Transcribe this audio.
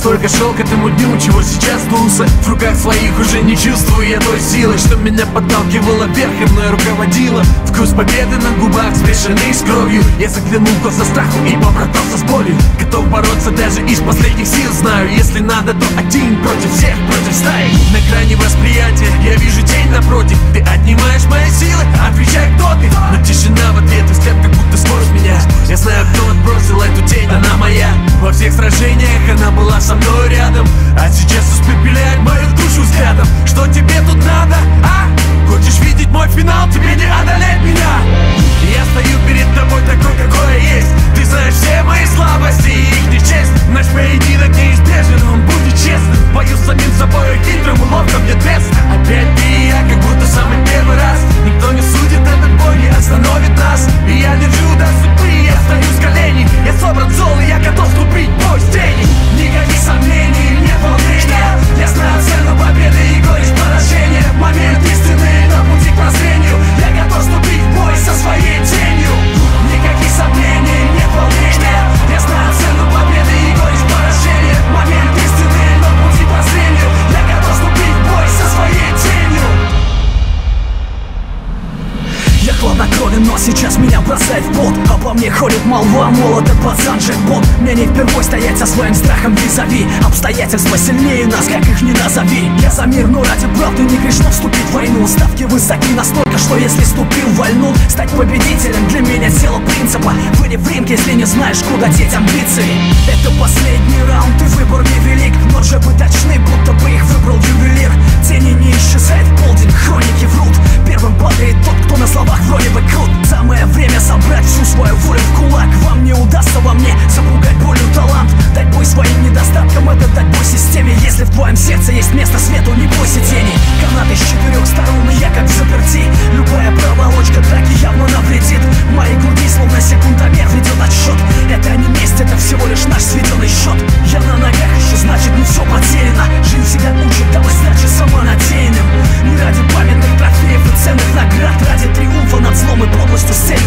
столько шел к этому дню, чего сейчас сдулся. В руках своих уже не чувствую я той силы, что меня подталкивала вверх и мной руководила. Вкус победы на губах, смешанный с кровью. Я заглянул в глаза страху и побратался с болью. Готов бороться даже из последних сил. Знаю, если надо, то один против всех, против стаи. На грани восприятия я вижу тень напротив. Ты отнимаешь мои силы, отвечай, кто ты. Но тишина в ответ, взгляд как будто сквозь меня. Я знаю, кто отбросил эту тень, она моя. Во всех сражениях она была со мной рядом, а сейчас испепеляет мою душу взглядом. Что тебе тут надо, а? Хочешь видеть мой финал, тебе не одолеть меня. Я стою перед тобой такой, какой я есть. Ты знаешь все мои слабости и их нечесть. Наш поединок неизбежен, он будет честным. Бою с самим собой, хитрым уловком мне тесно. Опять ты и я, как будто самый первый раз. Никто не судит, этот бой не остановит нас. И я держу до судьбы, я стою с коленей. Я собран зол, и я готов вступить в бой с тенью. Никаких сомнений, нет волнения. Я знаю цену победы и горечь поражения. Момент истины на пути к прозрению. Я готов вступить в бой со своей тенью. Никаких сомнений, нет волнения. Я знаю цену победы и горечь поражения. Момент истины на пути к прозрению. Я готов вступить в бой со своей тенью. Я хладнокровен, но сейчас меня бросает в пот. Обо мне ходит молва, молодой пацан джекпот. Мне не впервой стоять со своим страхом визави. Обстоятельства сильнее нас, как их не назови. Я за мир, но ради правды не грешно вступить в войну. Ставки высоки настолько, что если ступил в войну, стать победителем для меня дело принципа. Выйди в ринг, если не знаешь, куда деть амбиции. Это последний раунд, и выбор невелик. Но джебы точны, будто бы их выбрал ювелир. Тени не исчезают в полдень, хроники врут. Первым падает тот, кто на словах вроде бы крут. Самое время собрать всю свою волю в кулак. Вам не удастся во мне запугать болью талант. Дать бой своим недостаткам, это дать бой системе. Если в твоем сердце есть место свету, не бойся тени. Канаты с четырех сторон, и я как в заперти. Любая проволочка драки явно навредит. Мои груди словно секундомер ведет отсчет. Это не месть, это всего лишь наш сведенный счет. Я на ногах еще, значит не все потеряно. Жизнь всегда учит, давай сдачи самонадеянным. Не ради памятных трофеев и ценных наград, ради триумфа над злом и подлостью сцены.